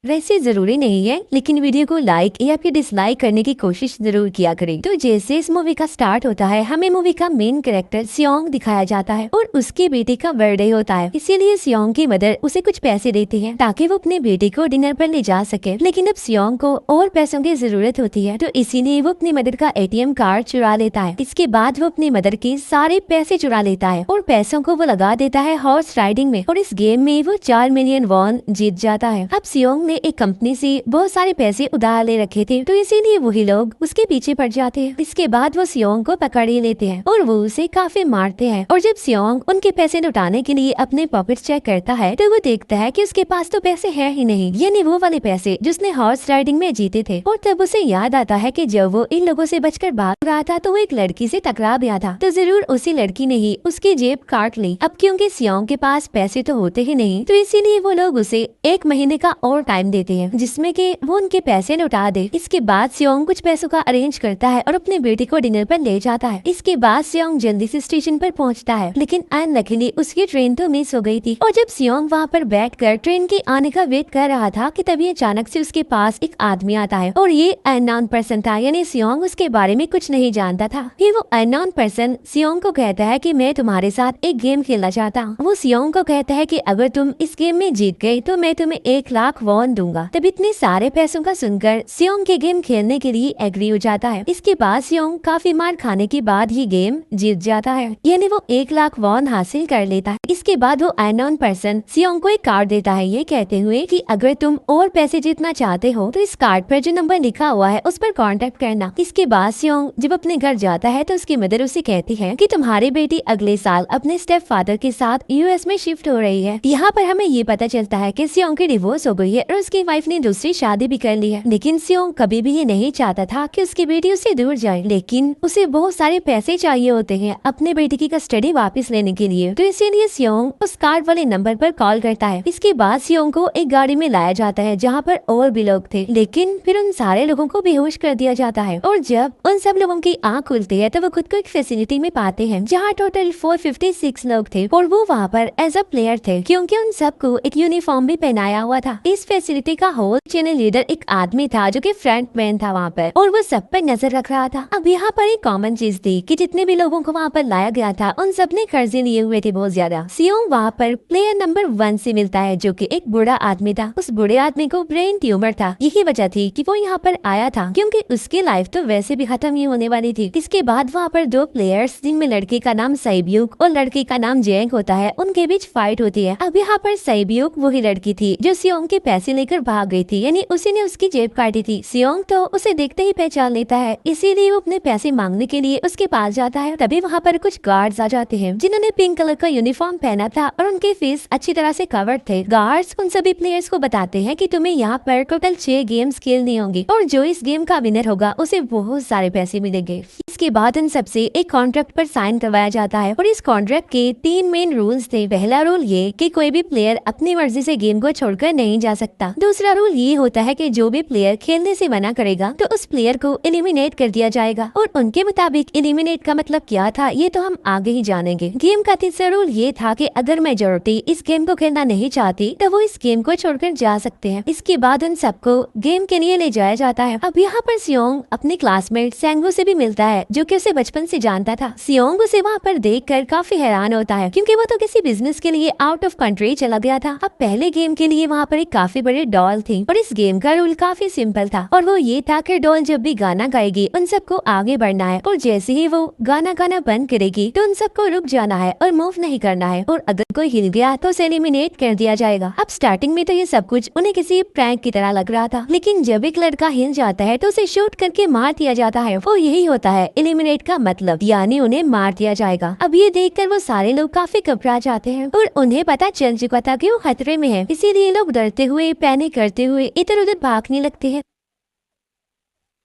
वैसे जरूरी नहीं है, लेकिन वीडियो को लाइक या फिर डिसलाइक करने की कोशिश जरूर किया करें। तो जैसे इस मूवी का स्टार्ट होता है, हमें मूवी का मेन कैरेक्टर सियोंग दिखाया जाता है और उसके बेटे का बर्थडे होता है। इसीलिए सियोंग की मदर उसे कुछ पैसे देती है ताकि वो अपने बेटे को डिनर पर ले जा सके। लेकिन अब सियोंग को और पैसों की जरूरत होती है, तो इसीलिए वो अपनी मदर का ATM कार्ड चुरा लेता है। इसके बाद वो अपनी मदर के सारे पैसे चुरा लेता है और पैसों को वो लगा देता है हॉर्स राइडिंग में, और इस गेम में वो 4 मिलियन वॉन जीत जाता है। अब सियोंग एक कंपनी से बहुत सारे पैसे उधार ले रखे थे, तो इसीलिए वही लोग उसके पीछे पड़ जाते हैं। इसके बाद वो सियोंग को पकड़ ही लेते हैं और वो उसे काफी मारते हैं। और जब सियोंग उनके पैसे लौटाने के लिए अपने पॉकेट चेक करता है, तो वो देखता है कि उसके पास तो पैसे है ही नहीं, यानी वो वाले पैसे जिसने हॉर्स राइडिंग में जीते थे। और तब उसे याद आता है कि जब वो इन लोगों से बचकर भाग रहा था, तो वो एक लड़की से टकरा गया था, तो जरूर उसी लड़की ने ही उसकी जेब काट ली। अब क्योंकि सियोंग के पास पैसे तो होते ही नहीं, तो इसीलिए वो लोग उसे 1 महीने का और टाइम देते हैं जिसमें कि वो उनके पैसे लौटा दे। इसके बाद सियोंग कुछ पैसों का अरेंज करता है और अपने बेटे को डिनर पर ले जाता है। इसके बाद सियोंग जल्दी से स्टेशन पर पहुंचता है, लेकिन अनलकीली उसकी ट्रेन तो मिस हो गई थी। और जब सियोंग वहां पर बैठकर ट्रेन के आने का वेट कर रहा था कि तभी अचानक से उसके पास एक आदमी आता है, और ये अननोन पर्सन था, यानी सियोंग उसके बारे में कुछ नहीं जानता था। फिर वो अननोन पर्सन सियोंग को कहता है कि मैं तुम्हारे साथ एक गेम खेलना चाहता हूँ। वो सियोंग को कहता है कि अगर तुम इस गेम में जीत गए तो मैं तुम्हें 1 लाख वॉन दूंगा। तब इतने सारे पैसों का सुनकर सियोंग के गेम खेलने के लिए एग्री हो जाता है। इसके बाद सियोंग काफी मार खाने के बाद ही गेम जीत जाता है, यानी वो 1 लाख वॉन हासिल कर लेता है। इसके बाद वो अननोन पर्सन सियोंग को एक कार्ड देता है, ये कहते हुए कि अगर तुम और पैसे जीतना चाहते हो तो इस कार्ड पर जो नंबर लिखा हुआ है उस पर कांटेक्ट करना। इसके बाद सियोंग जब अपने घर जाता है, तो उसकी मदर उसे कहती है कि तुम्हारी बेटी अगले साल अपने स्टेप फादर के साथ US में शिफ्ट हो रही है। यहाँ पर हमें ये पता चलता है कि सियोंग की डिवोर्स हो गई है और उसकी वाइफ ने दूसरी शादी भी कर ली है। लेकिन सियोंग कभी भी ये नहीं चाहता था कि उसकी बेटी उससे दूर जाए, लेकिन उसे बहुत सारे पैसे चाहिए होते हैं अपने बेटी की कस्टडी वापस लेने के लिए, तो इसीलिए सियोंग उस कार्ड वाले नंबर पर कॉल करता है। इसके बाद सियोंग को एक गाड़ी में लाया जाता है जहाँ पर और भी लोग थे, लेकिन फिर उन सारे लोगों को बेहोश कर दिया जाता है। और जब उन सब लोगों की आँख खुलती है, तो वो खुद को एक फैसिलिटी में पाते हैं जहाँ टोटल 456 लोग थे, और वो वहाँ पर एज अ प्लेयर थे, क्योंकि उन सबको एक यूनिफॉर्म भी पहनाया हुआ था। इस फैसिलिटी का होल चैनल लीडर एक आदमी था जो कि फ्रंट मैन था वहाँ पर, और वो सब पर नजर रख रहा था। अब यहाँ पर एक कॉमन चीज थी कि जितने भी लोगों को वहाँ पर लाया गया था, उन सब ने कर्जे लिए हुए थे बहुत ज्यादा। सियोंग वहाँ पर प्लेयर नंबर 1 से मिलता है, जो कि एक बूढ़ा आदमी था। उस बूढ़े आदमी को ब्रेन ट्यूमर था, यही वजह थी कि वो यहाँ पर आया था, क्योंकि उसकी लाइफ तो वैसे भी खत्म ही होने वाली थी। इसके बाद वहाँ पर 2 प्लेयर्स, जिनमें लड़के का नाम सैब्यूक और लड़की का नाम जेंग होता है, उनके बीच फाइट होती है। अब यहाँ पर सैब्यूक वही लड़की थी जो सियोंग के पैसे लेकर भाग गई थी, यानी उसी ने उसकी जेब काटी थी। सियोंग तो उसे देखते ही पहचान लेता है, इसीलिए वो अपने पैसे मांगने के लिए उसके पास जाता है। तभी वहाँ पर कुछ गार्ड्स आ जाते हैं जिन्होंने पिंक कलर का यूनिफॉर्म पहना था और उनके फेस अच्छी तरह से कवर्ड थे। गार्ड्स उन सभी प्लेयर्स को बताते हैं कि तुम्हें यहाँ पर टोटल 6 गेम्स खेलनी होंगी, और जो इस गेम का विनर होगा उसे बहुत सारे पैसे मिलेंगे। इसके बाद उन सबसे एक कॉन्ट्रैक्ट पर साइन करवाया जाता है, और इस कॉन्ट्रैक्ट के 3 मेन रूल्स थे। पहला रूल ये कि कोई भी प्लेयर अपनी मर्जी से गेम को छोड़कर नहीं जा सकता। दूसरा रूल ये होता है कि जो भी प्लेयर खेलने से मना करेगा तो उस प्लेयर को एलिमिनेट कर दिया जाएगा, और उनके मुताबिक एलिमिनेट का मतलब क्या था ये तो हम आगे ही जानेंगे। गेम का तीसरा रूल ये था कि अगर मेजॉरिटी इस गेम को खेलना नहीं चाहती तो वो इस गेम को छोड़कर जा सकते हैं। इसके बाद उन सबको गेम के लिए ले जाया जाता है। अब यहाँ पर सियोंग अपने क्लासमेट सेंगो से भी मिलता है, जो कि उसे बचपन से जानता था। सियोंग उसे वहाँ पर देखकर काफी हैरान होता है, क्योंकि वो तो किसी बिजनेस के लिए आउट ऑफ कंट्री चला गया था। अब पहले गेम के लिए वहाँ पर एक काफी बड़ी डॉल थी, और इस गेम का रूल काफी सिंपल था, और वो ये था कि डॉल जब भी गाना गाएगी उन सबको आगे बढ़ना है, और जैसे ही वो गाना गाना बंद करेगी तो उन सबको रुक जाना है और मूव नहीं करना है, और अगर कोई हिल गया तो उसे एलिमिनेट कर दिया जाएगा। अब स्टार्टिंग में तो ये सब कुछ उन्हें किसी प्रैंक की तरह लग रहा था, लेकिन जब एक लड़का हिल जाता है तो उसे शूट करके मार दिया जाता है। वो यही होता है एलिमिनेट का मतलब, यानी उन्हें मार दिया जाएगा। अब ये देखकर वो सारे लोग काफी घबरा जाते हैं, और उन्हें पता चल चुका था कि वो खतरे में है, इसीलिए लोग डरते हुए पैनिक करते हुए इधर उधर भागने लगते हैं।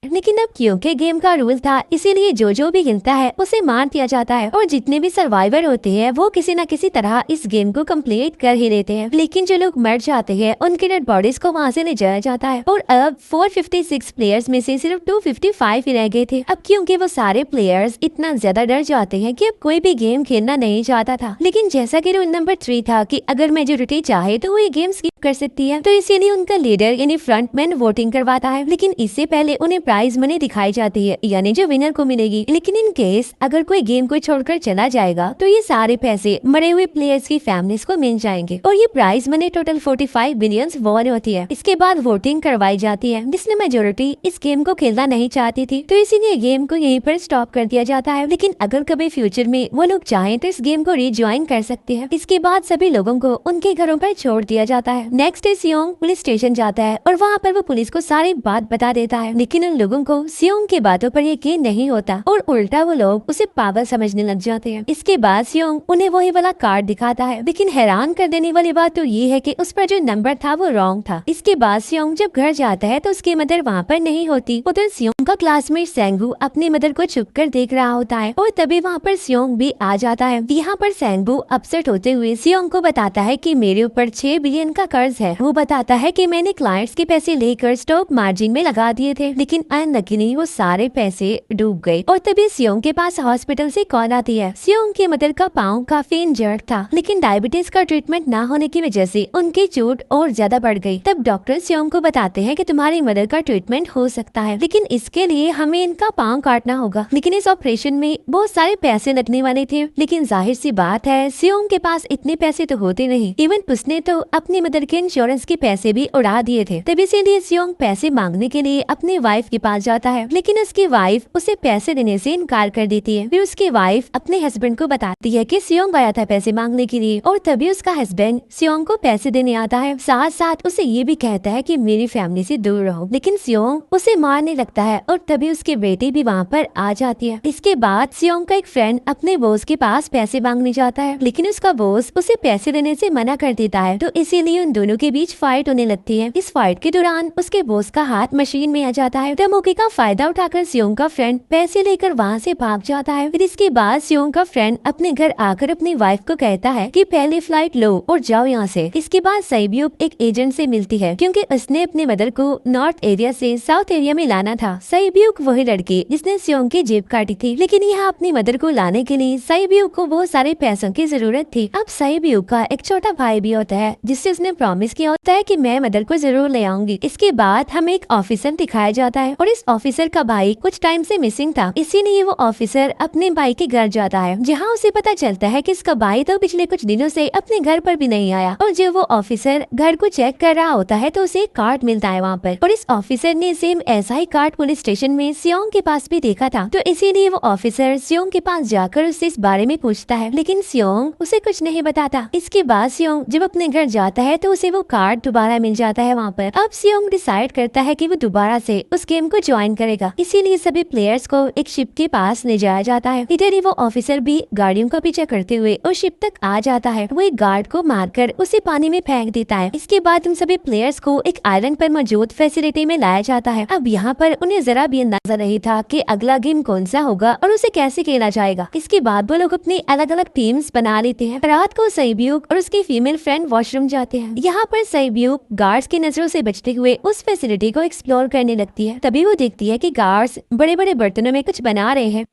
लेकिन अब क्योंकि गेम का रूल था, इसीलिए जो भी हिलता है उसे मार दिया जाता है, और जितने भी सर्वाइवर होते हैं वो किसी न किसी तरह इस गेम को कंप्लीट कर ही लेते हैं। लेकिन जो लोग मर जाते हैं उनके डेड बॉडीज को वहाँ से ले जाया जाता है, और अब 456 प्लेयर्स में से सिर्फ 255 ही रह गए थे। अब क्योंकि वो सारे प्लेयर्स इतना ज्यादा डर जाते हैं कि अब कोई भी गेम खेलना नहीं चाहता था। लेकिन जैसा कि रूल नंबर 3 था कि अगर मेजोरिटी चाहे तो वो ये गेम कर सकती है। तो इसीलिए उनका लीडर यानी फ्रंटमैन वोटिंग करवाता है, लेकिन इससे पहले उन्हें प्राइज मनी दिखाई जाती है, यानी जो विनर को मिलेगी। लेकिन इन केस अगर कोई गेम को छोड़कर चला जाएगा तो ये सारे पैसे मरे हुए प्लेयर्स की फैमिलीज को मिल जाएंगे और ये प्राइज मनी टोटल 45 बिलियन वॉर होती है। इसके बाद वोटिंग करवाई जाती है जिसमें मेजोरिटी इस गेम को खेलना नहीं चाहती थी, तो इसीलिए गेम को यहीं पर स्टॉप कर दिया जाता है। लेकिन अगर कभी फ्यूचर में वो लोग चाहें तो इस गेम को रिज्वाइन कर सकते हैं। इसके बाद सभी लोगों को उनके घरों पर छोड़ दिया जाता है। नेक्स्ट डे सियोंग पुलिस स्टेशन जाता है और वहाँ पर वो पुलिस को सारी बात बता देता है, लेकिन उन लोगों को सियोंग की बातों पर यकीन नहीं होता और उल्टा वो लोग उसे पागल समझने लग जाते हैं। इसके बाद सियोंग उन्हें वही वाला कार्ड दिखाता है, लेकिन हैरान कर देने वाली बात तो ये है कि उस पर जो नंबर था वो रॉन्ग था। इसके बाद सियोंग जब घर जाता है तो उसकी मदर वहाँ पर नहीं होती। उधर सियोंग का क्लासमेट सेंगू अपनी मदर को छुप कर देख रहा होता है और तभी वहाँ पर सियोंग भी आ जाता है। यहाँ पर सेंगू अपसेट होते हुए सियोंग को बताता है कि मेरे ऊपर 6 बिलियन का कर्ज है। वो बताता है कि मैंने क्लाइंट्स के पैसे लेकर स्टॉक मार्जिन में लगा दिए थे, लेकिन अनलकीली वो सारे पैसे डूब गए। और तभी सियोंग के पास हॉस्पिटल से कॉल आती है। सियोंग की मदर का पाँव काफी इंजर्ड था, लेकिन डायबिटीज का ट्रीटमेंट न होने की वजह से उनकी चोट और ज्यादा बढ़ गई। तब डॉक्टर सियोंग को बताते हैं कि तुम्हारी मदर का ट्रीटमेंट हो सकता है, लेकिन इसके लिए हमें इनका पाँव काटना होगा। लेकिन इस ऑपरेशन में बहुत सारे पैसे लगने वाले थे, लेकिन जाहिर सी बात है सियोंग के पास इतने पैसे तो होते नहीं। इवन उसने तो अपनी मदर के इंश्योरेंस के पैसे भी उड़ा दिए थे। तभी इसीलिए सियोंग पैसे मांगने के लिए अपनी वाइफ के पास जाता है, लेकिन उसकी वाइफ उसे पैसे देने से इनकार कर देती है। फिर उसकी वाइफ अपने हस्बैंड को बताती है कि सियोंग आया था पैसे मांगने के लिए और तभी उसका हस्बैंड सियोंग को पैसे देने आता है। साथ साथ उसे ये भी कहता है कि मेरी फैमिली से दूर रहो, लेकिन सियोंग उसे मारने लगता है और तभी उसकी बेटी भी वहाँ पर आ जाती है। इसके बाद सियोंग का एक फ्रेंड अपने बॉस के पास पैसे मांगने जाता है, लेकिन उसका बॉस उसे पैसे देने से मना कर देता है, तो इसीलिए उन दोनों के बीच फाइट होने लगती है। इस फाइट के दौरान उसके बॉस का हाथ मशीन में आ जाता है, तो मौके का फायदा उठाकर सियोंग का फ्रेंड पैसे लेकर वहाँ से भाग जाता है। फिर इसके बाद सियोंग का फ्रेंड अपने घर आकर अपनी वाइफ को कहता है कि पहले फ्लाइट लो और जाओ यहाँ से। इसके बाद सईब्यूक एक एजेंट से मिलती है, क्योंकि उसने अपने मदर को नॉर्थ एरिया से साउथ एरिया में लाना था। सईब्यूक वही लड़की जिसने सियोंग की जेब काटी थी, लेकिन यहाँ अपनी मदर को लाने के लिए सईब्यूक को बहुत सारे पैसों की जरूरत थी। अब सईब्यूक का एक छोटा भाई भी होता है जिससे उसने प्रॉमिस किया होता है कि मैं मदर को जरूर ले आऊंगी। इसके बाद हमें एक ऑफिसर दिखाया जाता है और इस ऑफिसर का भाई कुछ टाइम से मिसिंग था, इसीलिए वो ऑफिसर अपने भाई के घर जाता है, जहाँ उसे पता चलता है कि इसका भाई तो पिछले कुछ दिनों से अपने घर पर भी नहीं आया। और जब वो ऑफिसर घर को चेक कर रहा होता है तो उसे एक कार्ड मिलता है वहाँ पर, और इस ऑफिसर ने सेम ऐसा ही कार्ड पुलिस स्टेशन में सियोंग के पास भी देखा था, तो इसीलिए वो ऑफिसर सियोंग के पास जाकर उससे इस बारे में पूछता है, लेकिन सियोंग उसे कुछ नहीं बताता। इसके बाद सियोंग जब अपने घर जाता है तो उसे वो कार्ड दोबारा मिल जाता है वहाँ पर। अब सियोंग डिसाइड करता है कि वो दोबारा से उस गेम को ज्वाइन करेगा, इसीलिए सभी प्लेयर्स को एक शिप के पास ले जाया जाता है। इधर ही वो ऑफिसर भी गाड़ियों का पीछा करते हुए उस शिप तक आ जाता है। वो एक गार्ड को मारकर उसे पानी में फेंक देता है। इसके बाद उन सभी प्लेयर्स को एक आइलैंड पर मौजूद फैसिलिटी में लाया जाता है। अब यहाँ पर उन्हें जरा भी अंदाजा नहीं था कि अगला गेम कौन सा होगा और उसे कैसे खेला जाएगा। इसके बाद वो लोग अपनी अलग अलग टीम्स बना लेते हैं। रात को सईब्यूक और उसकी फीमेल फ्रेंड वॉशरूम जाते हैं। यहाँ पर सईब्यूक गार्ड्स की नजरों से बचते हुए उस फैसिलिटी को एक्सप्लोर करने लगती है। तभी वो देखती है कि गार्ड्स बड़े बड़े बर्तनों में कुछ बना रहे हैं,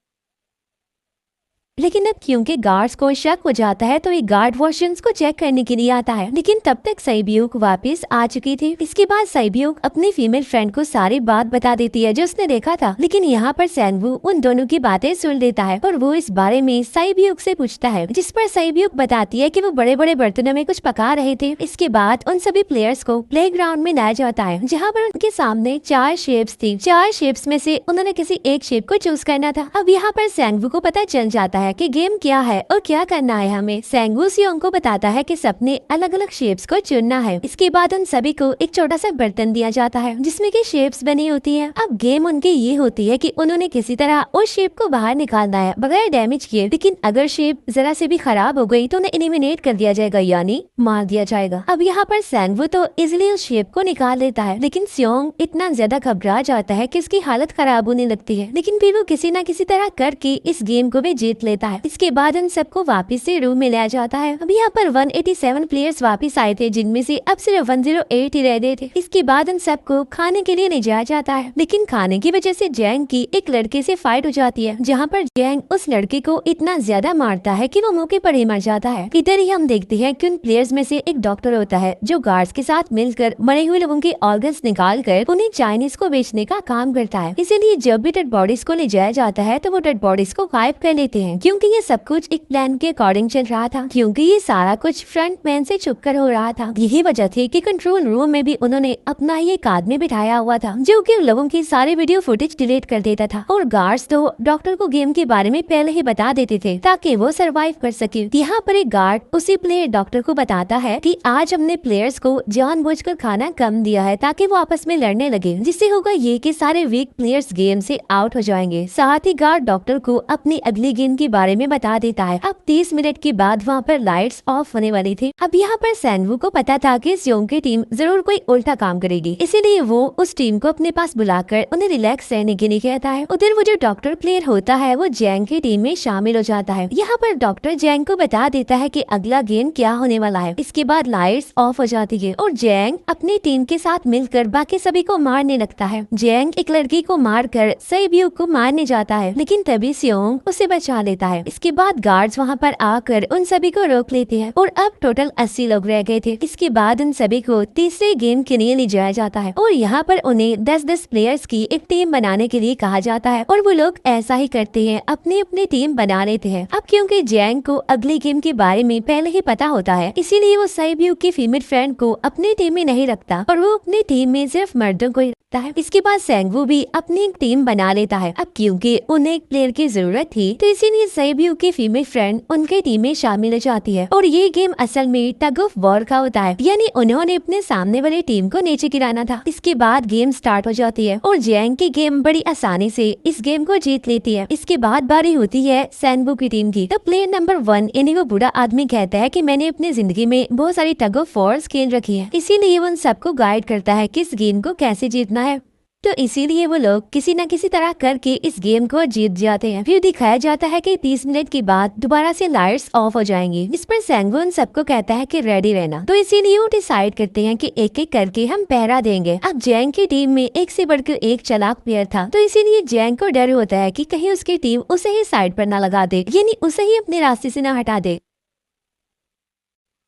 लेकिन अब क्योंकि गार्ड्स को शक हो जाता है तो एक गार्ड वॉशरूम्स को चेक करने के लिए आता है, लेकिन तब तक सईब्यूक वापस आ चुकी थी। इसके बाद सईब्यूक अपनी फीमेल फ्रेंड को सारी बात बता देती है जो उसने देखा था, लेकिन यहाँ पर सेंगवू उन दोनों की बातें सुन लेता है और वो इस बारे में सईब्यूक से पूछता है, जिस पर सईब्यूक बताती है कि वो बड़े बड़े बर्तनों में कुछ पका रहे थे। इसके बाद उन सभी प्लेयर्स को प्लेग्राउंड में लाया जाता है, जहाँ पर उनके सामने 4 शेप्स थी। 4 शेप्स में से उन्होंने किसी एक शेप को चूज करना था। अब यहाँ पर सेंगवू को पता चल जाता है कि गेम क्या है और क्या करना है हमें। सेंगवू सियोंग को बताता है कि सबने अलग अलग शेप्स को चुनना है। इसके बाद उन सभी को एक छोटा सा बर्तन दिया जाता है जिसमें की शेप्स बनी होती है। अब गेम उनकी ये होती है कि उन्होंने किसी तरह उस शेप को बाहर निकालना है बगैर डैमेज किए, लेकिन अगर शेप जरा से भी खराब हो गई तो उन्हें एलिमिनेट कर दिया जाएगा, यानी मार दिया जाएगा। अब यहाँ पर सेंगवू तो इजिली उस शेप को निकाल लेता है, लेकिन सियोंग इतना ज्यादा घबरा जाता है कि उसकी हालत खराब होने लगती है, लेकिन फिर वो किसी न किसी तरह करके इस गेम को भी जीत लेता लेता है। इसके बाद उन सबको वापस से रूम में लाया जाता है। अब यहाँ पर 187 प्लेयर्स वापस आए थे, जिनमें से अब सिर्फ 108 ही रह गए थे। इसके बाद उन सबको खाने के लिए ले जाया जाता है, लेकिन खाने की वजह से जैंग की एक लड़के से फाइट हो जाती है, जहाँ पर जैंग उस लड़के को इतना ज्यादा मारता है कि वो मौके पर ही मर जाता है। इधर ही हम देखते हैं कि उन प्लेयर्स में से एक डॉक्टर होता है जो गार्ड्स के साथ मिलकर मरे हुए लोगों के ऑर्गन्स निकाल कर उन्हें चाइनीज को बेचने का काम करता है। इसीलिए जब भी डेड बॉडीज को ले जाया जाता है तो वो डेड बॉडीज को गायब कर लेते हैं, क्योंकि ये सब कुछ एक प्लान के अकॉर्डिंग चल रहा था, क्योंकि ये सारा कुछ फ्रंट मैन से छुपकर हो रहा था। यही वजह थी कि कंट्रोल रूम में भी उन्होंने अपना ही एक आदमी बिठाया हुआ था, जो कि लोगों की सारे वीडियो फुटेज डिलीट कर देता था, और गार्ड्स तो डॉक्टर को गेम के बारे में पहले ही बता देते थे ताकि वो सरवाइव कर सके। यहाँ पर एक गार्ड उसी प्लेयर डॉक्टर को बताता है कि आज हमने प्लेयर्स को जानबूझकर खाना कम दिया है ताकि वो आपस में लड़ने लगे, जिससे होगा ये कि सारे वीक प्लेयर्स गेम से आउट हो जाएंगे। साथ ही गार्ड डॉक्टर को अपनी अगली गेम के बारे में बता देता है। अब 30 मिनट के बाद वहाँ पर लाइट्स ऑफ होने वाली थी। अब यहाँ पर सैनवू को पता था कि सियोंग की टीम जरूर कोई उल्टा काम करेगी, इसीलिए वो उस टीम को अपने पास बुलाकर उन्हें रिलैक्स रहने के लिए कहता है। उधर वो जो डॉक्टर प्लेयर होता है वो जैंग की टीम में शामिल हो जाता है। यहाँ पर डॉक्टर जैंग को बता देता है कि अगला गेम क्या होने वाला है। इसके बाद लाइट्स ऑफ हो जाती है और जैंग अपनी टीम के साथ मिलकर बाकी सभी को मारने लगता है। जैंग एक लड़की को मारकर सैब्यू को मारने जाता है, लेकिन तभी सियोंग उसे बचा लेता है। इसके बाद गार्ड्स वहाँ पर आकर उन सभी को रोक लेते हैं और अब टोटल 80 लोग रह गए थे। इसके बाद उन सभी को तीसरे गेम के लिए ले जाया जाता है और यहाँ पर उन्हें 10-10 प्लेयर्स की एक टीम बनाने के लिए कहा जाता है, और वो लोग ऐसा ही करते हैं, अपनी अपनी टीम बना लेते हैं। अब क्योंकि जैंग को अगली गेम के बारे में पहले ही पता होता है, इसीलिए वो सैब्यू की फीमेल फ्रेंड को अपनी टीम में नहीं रखता और वो अपनी टीम में सिर्फ मर्दों को रखता है। इसके बाद सैंगवू भी अपनी एक टीम बना लेता है। अब क्योंकि उन्हें एक प्लेयर की जरूरत थी, तो इसीलिए सैब्यू की फीमेल फ्रेंड उनके टीम में शामिल हो जाती है, और ये गेम असल में टग ऑफ वॉर का होता है, यानी उन्होंने अपने सामने वाली टीम को नीचे गिराना था। इसके बाद गेम स्टार्ट हो जाती है और जैंग की गेम बड़ी आसानी से इस गेम को जीत लेती है। इसके बाद बारी होती है सैनवू की टीम की। तो प्लेयर नंबर 1 यानी वो बूढ़ा आदमी कहता है कि मैंने अपनी जिंदगी में बहुत सारी टग ऑफ वॉर्स खेल रखी है, इसीलिए वो उन सबको गाइड करता है कि इस गेम को कैसे जीतना है। तो इसीलिए वो लोग किसी न किसी तरह करके इस गेम को जीत जाते हैं। फिर दिखाया जाता है कि 30 मिनट के बाद दोबारा से लाइट्स ऑफ हो जाएंगी। इस पर सैंगवू उन सबको कहता है कि रेडी रहना। तो इसीलिए वो डिसाइड करते हैं कि एक एक करके हम पहरा देंगे। अब जैंग की टीम में एक से बढ़कर एक चालाक प्लेयर था, तो इसीलिए जैंग को डर होता है कि कहीं उसकी टीम उसे ही साइड पर न लगा दे, यानी उसे ही अपने रास्ते से न हटा दे।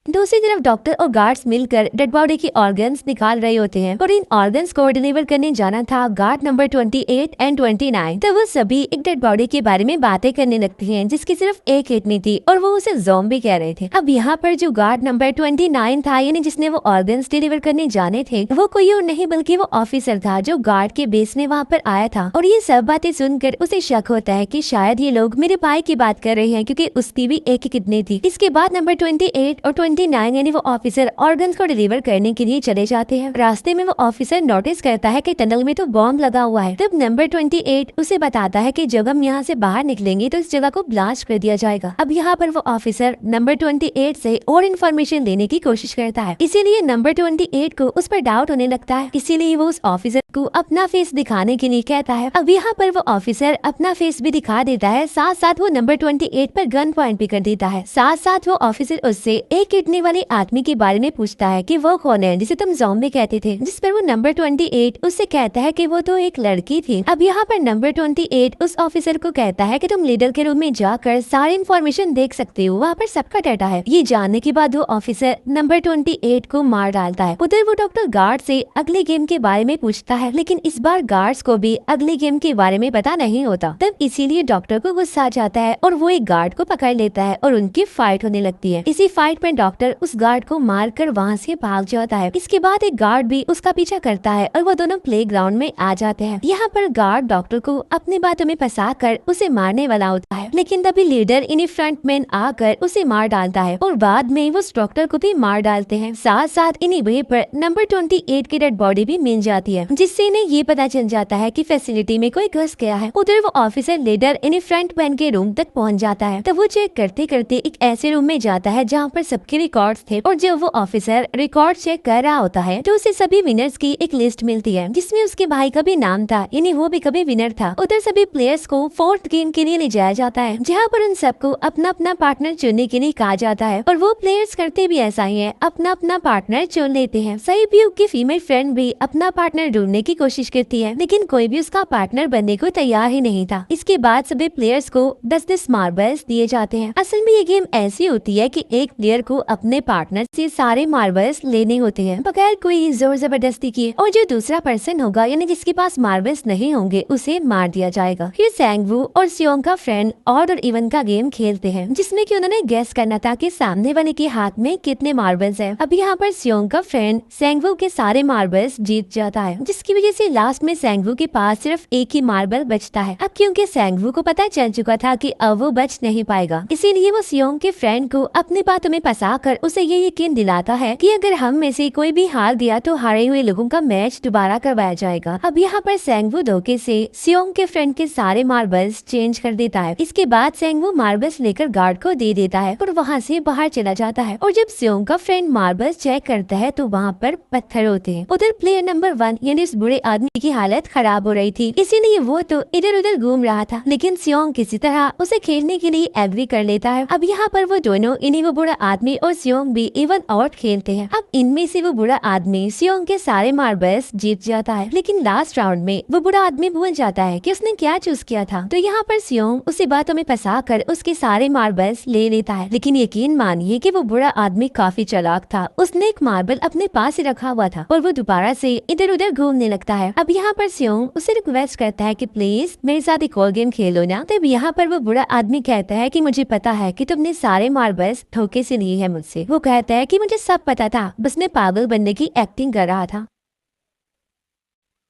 दूसरी तरफ डॉक्टर और गार्ड्स मिलकर डेड बॉडी की ऑर्गन्स निकाल रहे होते हैं और इन ऑर्गन्स को डिलीवर करने जाना था गार्ड नंबर 28 एंड 29। तो वो सभी एक डेड बॉडी के बारे में बातें करने लगते हैं जिसकी सिर्फ एक किडनी थी और वो उसे ज़ॉम्बी कह रहे थे। अब यहाँ पर जो गार्ड नंबर 29 था, यानी जिसने वो ऑर्गन्स डिलीवर करने जाने थे, वो कोई और नहीं बल्कि वो ऑफिसर था जो गार्ड के बेस में वहाँ पर आया था। और ये सब बातें सुनकर उसे शक होता है कि शायद ये लोग मेरे भाई की बात कर रहे हैं, क्योंकि उसकी भी एक ही किडनी थी। इसके बाद नंबर 28 और 29 यानी वो ऑफिसर ऑर्गन्स को डिलीवर करने के लिए चले जाते हैं। रास्ते में वो ऑफिसर नोटिस करता है कि टनल में तो बॉम्ब लगा हुआ है। तब नंबर 28 उसे बताता है कि जब हम यहाँ से बाहर निकलेंगे तो इस जगह को ब्लास्ट कर दिया जाएगा। अब यहाँ पर वो ऑफिसर नंबर 28 से और इन्फॉर्मेशन लेने की कोशिश करता है, इसीलिए नंबर 28 को उस पर डाउट होने लगता है। इसीलिए वो उस ऑफिसर को अपना फेस दिखाने के लिए कहता है। अब यहाँ पर वो ऑफिसर अपना फेस भी दिखा देता है, साथ साथ वो नंबर 28 पर गन पॉइंट भी कर देता है। साथ साथ वो ऑफिसर उससे एक किडनी वाले आदमी के बारे में पूछता है कि वो कौन है जिसे तुम ज़ॉम्बी कहते थे, जिस पर वो नंबर 28 उससे कहता है कि वो तो एक लड़की थी। अब यहाँ पर नंबर 28 उस ऑफिसर को कहता है कि तुम लीडर के रूम में जाकर सारी इन्फॉर्मेशन देख सकते हो, वहाँ पर सबका डाटा है। ये जानने के बाद वो ऑफिसर नंबर 28 को मार डालता है। उधर वो डॉक्टर गार्ड से अगले गेम के बारे में पूछता है, लेकिन इस बार गार्ड्स को भी अगले गेम के बारे में पता नहीं होता। तब इसीलिए डॉक्टर को गुस्सा आ जाता है और वो एक गार्ड को पकड़ लेता है और उनकी फाइट होने लगती है। इसी फाइट में डॉक्टर उस गार्ड को मारकर वहाँ से भाग जाता है। इसके बाद एक गार्ड भी उसका पीछा करता है और वो दोनों प्लेग्राउंड में आ जाते हैं। यहाँ पर गार्ड डॉक्टर को अपनी बातों में फंसा कर उसे मारने वाला होता है, लेकिन तभी लीडर इन्हीं फ्रंटमैन आकर उसे मार डालता है और बाद में वो उस डॉक्टर को भी मार डालते हैं। साथ साथ इन्हीं वे पर नंबर 28 की डेड बॉडी भी मिल जाती है, जिससे इन्हें ये पता चल जाता है कि फैसिलिटी में कोई घुस गया है। उधर वो ऑफिसर लीडर इन्हीं फ्रंटमैन के रूम तक पहुँच जाता है। तब वो चेक करते करते एक ऐसे रूम में जाता है जहाँ पर सबके रिकॉर्ड्स थे और जब वो ऑफिसर रिकॉर्ड चेक कर रहा होता है तो उसे सभी विनर्स की एक लिस्ट मिलती है जिसमें उसके भाई का भी नाम था, यानी वो भी कभी विनर था। उधर सभी प्लेयर्स को फोर्थ गेम के लिए ले जाया जाता है जहाँ पर उन सबको अपना अपना पार्टनर चुनने के लिए कहा जाता है और वो प्लेयर्स करते भी ऐसा ही है, अपना अपना पार्टनर चुन लेते हैं। सईब्यूक की फीमेल फ्रेंड भी अपना पार्टनर ढूंढने की कोशिश करती है लेकिन कोई भी उसका पार्टनर बनने को तैयार ही नहीं था। इसके बाद सभी प्लेयर्स को 10-10 मार्बल्स दिए जाते हैं। असल में ये गेम ऐसी होती है कि एक प्लेयर को अपने पार्टनर से सारे मार्बल्स लेने होते हैं बगैर कोई जोर जबरदस्ती किए, और जो दूसरा पर्सन होगा यानी जिसके पास मार्बल्स नहीं होंगे उसे मार दिया जाएगा। फिर सैंगवू और सियोंग का फ्रेंड ऑड और इवन का गेम खेलते हैं जिसमें कि उन्होंने गेस करना था कि सामने वाले के हाथ में कितने मार्बल्स हैं। अब यहाँ पर सियोंग का फ्रेंड सैंगवू के सारे मार्बल्स जीत जाता है जिसकी वजह से लास्ट में सैंगवू के पास सिर्फ एक ही मार्बल बचता है। अब क्योंकि सैंगवू को पता चल चुका था कि अब वो बच नहीं पाएगा, इसीलिए वो सियोंग के फ्रेंड को अपनी बातों में फंसा कर उसे ये यकीन दिलाता है कि अगर हम में से कोई भी हार गया तो हारे हुए लोगों का मैच दोबारा करवाया जाएगा। अब यहाँ पर सैंगवू धोखे से सियोंग के फ्रेंड के सारे मार्बल्स चेंज कर देता है। इसके बाद सैंगवू मार्बल्स लेकर गार्ड को दे देता है और वहाँ से बाहर चला जाता है। और जब सियोंग का फ्रेंड मार्बल्स चेक करता है तो वहाँ पर पत्थर होते हैं। उधर प्लेयर नंबर 1 यानी इस बुरे आदमी की हालत खराब हो रही थी, इसीलिए वो तो इधर उधर घूम रहा था, लेकिन सियोंग किसी तरह उसे खेलने के लिए एग्री कर लेता है। अब यहाँ पर वो दोनों इन्हीं वो बुरा आदमी और सियोंग भी इवन आउट खेलते हैं। अब इनमें से वो बुरा आदमी सियोंग के सारे मार्बल्स जीत जाता है, लेकिन लास्ट राउंड में वो बुरा आदमी भूल जाता है कि उसने क्या चूज किया था। तो यहाँ पर सियोंग उसी बातों में फंसा कर उसके सारे मार्बल्स ले लेता है, लेकिन यकीन मानिए कि वो बुरा आदमी काफी चालाक था। उसने एक मार्बल अपने पास ही रखा हुआ था और वो दोबारा से इधर उधर घूमने लगता है। अब यहाँ पर सियोंग उसे रिक्वेस्ट करता है कि प्लीज मेरे साथ एक और गेम खेलो ना। तब यहाँ पर वो बुरा आदमी कहता है कि मुझे पता है कि तुमने सारे मार्बल्स धोखे से लिए हैं मुझसे। वो कहता है कि मुझे सब पता था, बस मैं पागल बनने की एक्टिंग कर रहा था।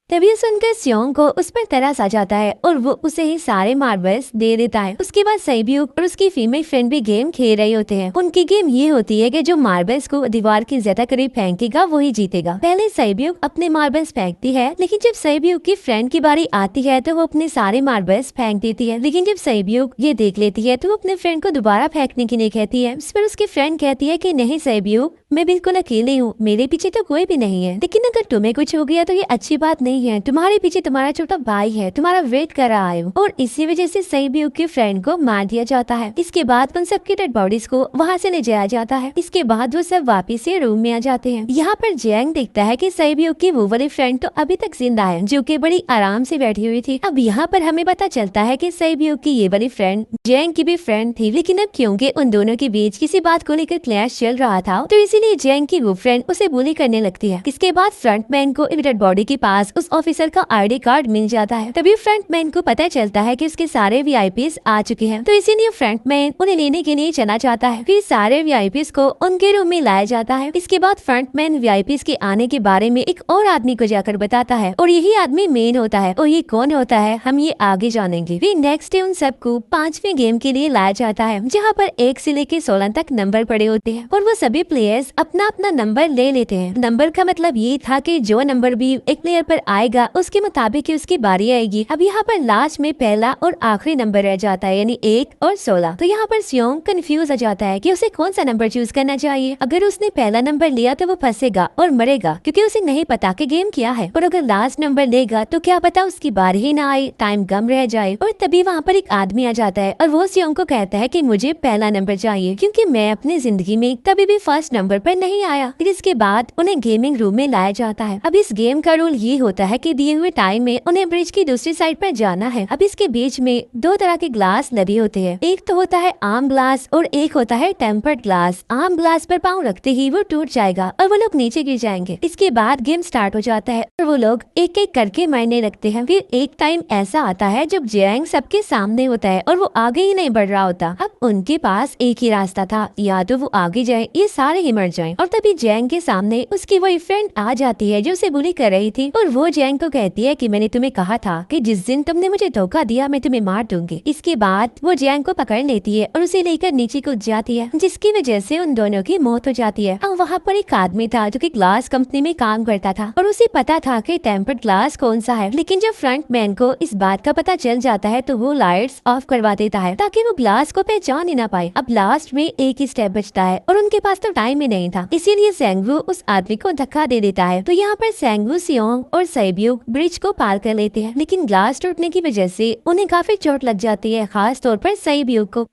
तभी सुनकर सियोंग को उस पर तरस आ जाता है और वो उसे ही सारे मार्बल्स दे देता है। उसके बाद सईब्यूक और उसकी फीमेल फ्रेंड भी गेम खेल रहे होते हैं। उनकी गेम ये होती है कि जो मार्बल्स को दीवार के ज्यादा करीब फेंकेगा वही जीतेगा। पहले सईब्यूक अपने मार्बल्स फेंकती है, लेकिन जब सईब्यूक की फ्रेंड की बारी आती है तो वो अपने सारे मार्बल्स फेंक देती है। लेकिन जब सईब्यूक ये देख लेती है तो वो अपने फ्रेंड को दोबारा फेंकने के लिए कहती है। इस पर उसकी फ्रेंड कहती है कि नहीं सईब्यूक, मैं बिल्कुल अकेले हूँ, मेरे पीछे तो कोई भी नहीं है, लेकिन अगर तुम्हें कुछ हो गया तो ये अच्छी बात नहीं है। तुम्हारे पीछे तुम्हारा छोटा भाई है, तुम्हारा वेट कर रहा है। और इसी वजह से सईब्यूक की फ्रेंड को मार दिया जाता है। इसके बाद उन सबकी डेड बॉडीज को वहाँ से ले जाया जाता है। इसके बाद वो सब वापिस से रूम में आ जाते हैं। यहाँ पर जैंग देखता है कि सईब्यूक की वो वाली फ्रेंड तो अभी तक जिंदा है, जो कि बड़ी आराम से बैठी हुई थी। अब यहाँ पर हमें पता चलता है कि सईब्यूक की ये वाली फ्रेंड जैंग की भी फ्रेंड थी, लेकिन अब क्योंकि उन दोनों के बीच किसी बात को लेकर क्लैश चल रहा था तो इसीलिए जैंग की वो फ्रेंड उसे बुली करने लगती है। इसके बाद फ्रंटमैन को डेड बॉडी के पास उस ऑफिसर का आईडी कार्ड मिल जाता है। तभी फ्रंटमैन को पता चलता है कि उसके सारे वीआईपीस आ चुके हैं, तो इसीलिए फ्रंटमैन उन्हें लेने के लिए चला जाता है। फिर सारे वीआईपीस को उनके रूम में लाया जाता है। इसके बाद फ्रंटमैन वीआईपीस के आने के बारे में एक और आदमी को जाकर बताता है और यही आदमी मेन होता है। और ये कौन होता है हम ये आगे जानेंगे। फिर नेक्स्ट डे उन सबको 5वें गेम के लिए लाया जाता है, जहाँ पर 1 से लेकर 16 तक नंबर पड़े होते हैं और वो सभी प्लेयर्स अपना अपना नंबर ले लेते हैं। नंबर का मतलब ये था कि जो नंबर भी एक प्लेयर पर आएगा उसके मुताबिक ही उसकी बारी आएगी। अब यहाँ पर लास्ट में पहला और आखिरी नंबर रह जाता है, यानी 1 और 16। तो यहाँ पर सियोंग कंफ्यूज हो जाता है कि उसे कौन सा नंबर चूज करना चाहिए। अगर उसने पहला नंबर लिया तो वो फंसेगा और मरेगा, क्योंकि उसे नहीं पता कि गेम क्या है। और अगर लास्ट नंबर लेगा तो क्या पता उसकी बारी ही ना आए, टाइम कम रह जाए। और तभी वहाँ पर एक आदमी आ जाता है और वो सियोंग को कहता है कि मुझे पहला नंबर चाहिए, क्योंकि मैं अपनी जिंदगी में कभी भी फर्स्ट नंबर पर नहीं आया। फिर इसके बाद उन्हें गेमिंग रूम में लाया जाता है। अब इस गेम का रूल ये होता है कि दिए हुए टाइम में उन्हें ब्रिज की दूसरी साइड पर जाना है। अब इसके बीच में 2 तरह के ग्लास लगे होते हैं, एक तो होता है आम ग्लास और एक होता है टेम्पर्ड ग्लास। आम ग्लास पर पाँव रखते ही वो टूट जाएगा और वो लोग नीचे गिर जाएंगे। इसके बाद गेम स्टार्ट हो जाता है और वो लोग एक एक करके मरने लगते हैं। फिर एक टाइम ऐसा आता है जब जैंग सबके सामने होता है और वो आगे ही नहीं बढ़ रहा होता। अब उनके पास एक ही रास्ता था, या तो वो आगे जाए, ये सारे ही मर मर जाएं। और तभी जैंग के सामने उसकी वही फ्रेंड आ जाती है जो उसे बुली कर रही थी, और वो जैंग को कहती है कि मैंने तुम्हें कहा था कि जिस दिन तुमने मुझे धोखा दिया मैं तुम्हें मार दूंगी। इसके बाद वो जैंग को पकड़ लेती है और उसे लेकर नीचे कूद जाती है, जिसकी वजह से उन दोनों की मौत हो जाती है। और वहाँ पर एक आदमी था जो कि ग्लास कंपनी में काम करता था और उसे पता था कि टेम्पर्ड ग्लास कौन सा है, लेकिन जब फ्रंट मैन को इस बात का पता चल जाता है तो वो लाइट्स ऑफ करवा देता है ताकि वो ग्लास को पहचान ही ना पाए। अब लास्ट में एक ही स्टेप बचता है और उनके पास तो टाइम ही नहीं था, इसीलिए सेंगवू उस आदमी को धक्का दे देता है। तो यहाँ पर सेंगवू, सियोंग और सैब्यूक ब्रिज को पार कर लेते हैं, लेकिन ग्लास टूटने की वजह से उन्हें काफी चोट लग जाती है, खास तौर पर सैब्यूक को।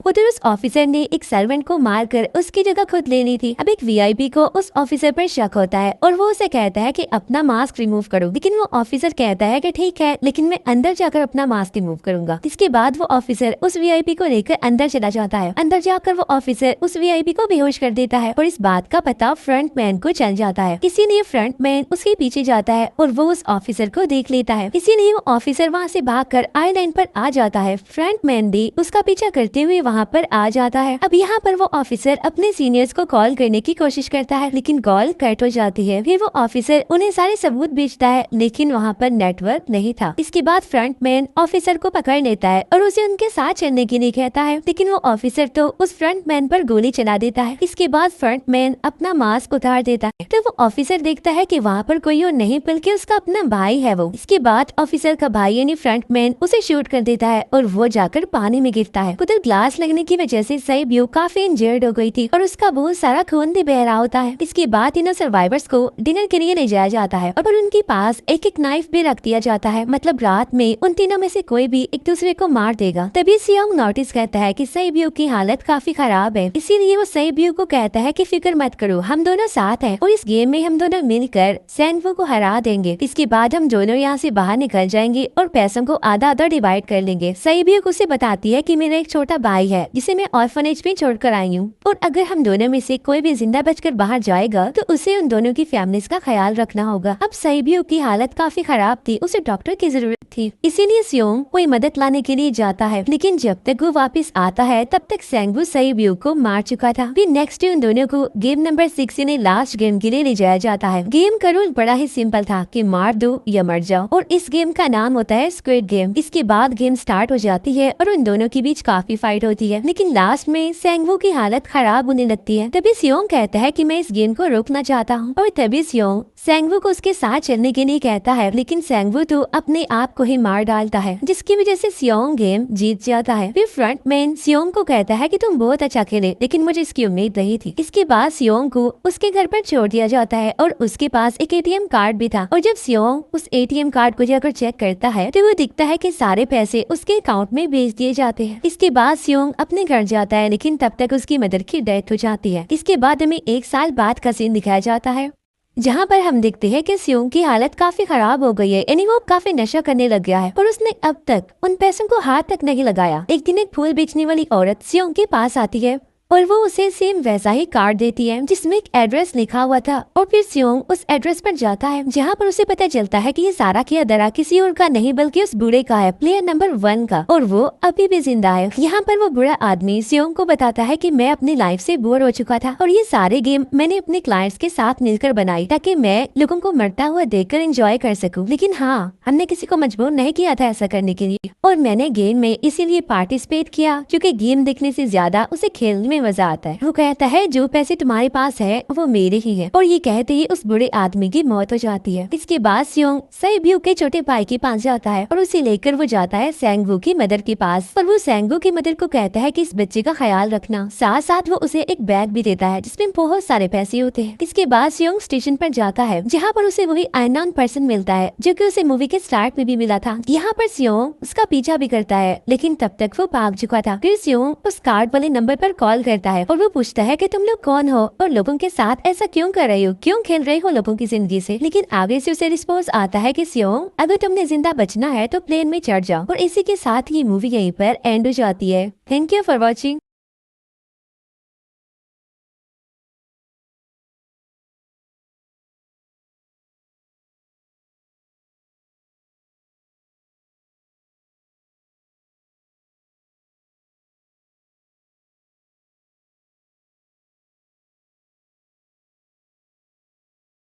उधर उस ऑफिसर ने एक सर्वेंट को मारकर उसकी जगह खुद ले ली थी। अब एक वीआईपी को उस ऑफिसर पर शक होता है और वो उसे कहता है कि अपना मास्क रिमूव करो, लेकिन वो ऑफिसर कहता है कि ठीक है, लेकिन मैं अंदर जाकर अपना मास्क रिमूव करूंगा। इसके बाद वो ऑफिसर उस वीआईपी को लेकर अंदर चला जाता है। अंदर जाकर वो ऑफिसर उस वीआईपी को बेहोश कर देता है और इस बात का पता फ्रंट मैन को चल जाता है, इसीलिए फ्रंट मैन उसके पीछे जाता है और वो उस ऑफिसर को देख लेता है, इसीलिए वो ऑफिसर वहाँ से भागकर आइलैंड पर आ जाता है। फ्रंट मैन भी उसका पीछा करते हुए वहाँ पर आ जाता है। अब यहाँ पर वो ऑफिसर अपने सीनियर्स को कॉल करने की कोशिश करता है, लेकिन कॉल कट हो जाती है। फिर वो ऑफिसर उन्हें सारे सबूत भेजता है, लेकिन वहाँ पर नेटवर्क नहीं था। इसके बाद फ्रंट मैन ऑफिसर को पकड़ लेता है और उसे उनके साथ चलने के लिए कहता है, लेकिन वो ऑफिसर तो उस फ्रंट मैन पर गोली चला देता है। इसके बाद फ्रंट मैन अपना मास्क उतार देता है, तो वो ऑफिसर देखता है कि वहाँ पर कोई और नहीं बल्कि उसका अपना भाई है वो। इसके बाद ऑफिसर का भाई यानी फ्रंट मैन उसे शूट कर देता है और वो जाकर पानी में गिरता है। उधर ग्लास लगने की वजह से सैब्यूक काफी इंजर्ड हो गई थी और उसका बहुत सारा खून भी बह रहा होता है। इसके बाद इन सर्वाइवर्स को डिनर के लिए ले जाया जाता है और उनके पास एक एक नाइफ भी रख दिया जाता है, मतलब रात में उन तीनों में से कोई भी एक दूसरे को मार देगा। तभी सियोंग नोटिस करता है कि सैब्यूक की हालत काफी खराब है, इसीलिए वो सैब्यूक को कहता है कि फिक्र मत करो, हम दोनों साथ हैं और इस गेम में हम दोनों मिलकर सेंगवू को हरा देंगे। इसके बाद हम दोनों यहाँ से बाहर निकल जाएंगे और पैसों को आधा आधा डिवाइड कर लेंगे। सैब्यूक उसे बताती है कि मेरा एक छोटा भाई है जिसे मैं ऑर्फनेज में छोड़कर आई हूँ, और अगर हम दोनों में से कोई भी जिंदा बचकर बाहर जाएगा तो उसे उन दोनों की फैमिलीज का ख्याल रखना होगा। अब सैब्यूक की हालत काफी खराब थी, उसे डॉक्टर की जरूरत थी, इसीलिए सियोंग कोई मदद लाने के लिए जाता है, लेकिन जब तक वो वापस आता है तब तक सेंगवू सैब्यूक को मार चुका था। फिर नेक्स्ट डे उन दोनों को गेम नंबर 6 यानी लास्ट गेम के लिए ले जाया जाता है। गेम का रूल बड़ा ही सिंपल था कि मार दो या मर जाओ, और इस गेम का नाम होता है स्क्विड गेम। इसके बाद गेम स्टार्ट हो जाती है और उन दोनों के बीच काफी फाइट होती है, लेकिन लास्ट में सेंगवू की हालत खराब होने लगती है। तभी सियोंग कहता है कि मैं इस गेम को रोकना चाहता हूँ, और तभी सियोंग सेंगवू को उसके साथ चलने के लिए कहता है, लेकिन सेंगवू तो अपने आप को ही मार डालता है, जिसकी वजह से सियोंग गेम जीत जाता है। फिर फ्रंट मैन सियोंग को कहता है कि तुम बहुत अच्छा खेले, लेकिन मुझे इसकी उम्मीद नहीं थी। इसके बाद सियोंग को उसके घर पर छोड़ दिया जाता है और उसके पास एक एटीएम कार्ड भी था, और जब सियोंग उस एटीएम कार्ड को जाकर चेक करता है तो वो दिखता है कि सारे पैसे उसके अकाउंट में भेज दिए जाते हैं। इसके बाद सियोंग अपने घर जाता है, लेकिन तब तक उसकी मदर की डेथ हो जाती है। इसके बाद हमें 1 साल बाद का सीन दिखाया जाता है, जहाँ पर हम देखते हैं कि सियोंग की हालत काफी खराब हो गई है, यानी वो काफी नशा करने लग गया है, पर उसने अब तक उन पैसों को हाथ तक नहीं लगाया। एक दिन एक फूल बेचने वाली औरत सियोंग के पास आती है और वो उसे सेम वैसा ही कार्ड देती है जिसमें एक एड्रेस लिखा हुआ था, और फिर सियोंग उस एड्रेस पर जाता है, जहाँ पर उसे पता चलता है कि ये सारा किया दरा किसी और का नहीं बल्कि उस बूढ़े का है, प्लेयर नंबर 1 का, और वो अभी भी जिंदा है। यहाँ पर वो बुरा आदमी सियोंग को बताता है कि मैं अपनी लाइफ से बोर हो चुका था और ये सारे गेम मैंने अपने क्लाइंट्स के साथ मिलकर बनाई ताकि मैं लोगों को मरता हुआ देखकर एंजॉय कर सकूं, लेकिन हाँ, हमने किसी को मजबूर नहीं किया था ऐसा करने के लिए, और मैंने गेम में इसीलिए पार्टिसिपेट किया क्योंकि गेम देखने से ज्यादा उसे खेलने में मजा आता है। वो कहता है जो पैसे तुम्हारे पास है वो मेरे ही है, और ये कहते ही उस बुरे आदमी की मौत हो जाती है। इसके बाद सियोंग सैब्यूक के छोटे भाई के पास जाता है और उसे लेकर वो जाता है सेंगवू की मदर के पास, और वो सेंगवू की मदर को कहता है कि इस बच्चे का ख्याल रखना, साथ साथ वो उसे एक बैग भी देता है जिसमें बहुत सारे पैसे होते हैं। इसके बाद सियोंग स्टेशन पर जाता है, जहाँ पर उसे वही अननोन पर्सन मिलता है जो कि उसे मूवी के स्टार्ट में भी मिला था। यहाँ पर सियोंग उसका पीछा भी करता है, लेकिन तब तक वो भाग चुका था। फिर सियोंग उस कार्ड वाले नंबर पर कॉल करता है और वो पूछता है कि तुम लोग कौन हो और लोगों के साथ ऐसा क्यों कर रहे हो, क्यों खेल रहे हो लोगों की जिंदगी से। लेकिन आगे से उसे रिस्पॉन्स आता है कि सियोंग, अगर तुमने जिंदा बचना है तो प्लेन में चढ़ जाओ, और इसी के साथ ये मूवी यहीं पर एंड हो जाती है। Thank you for watching.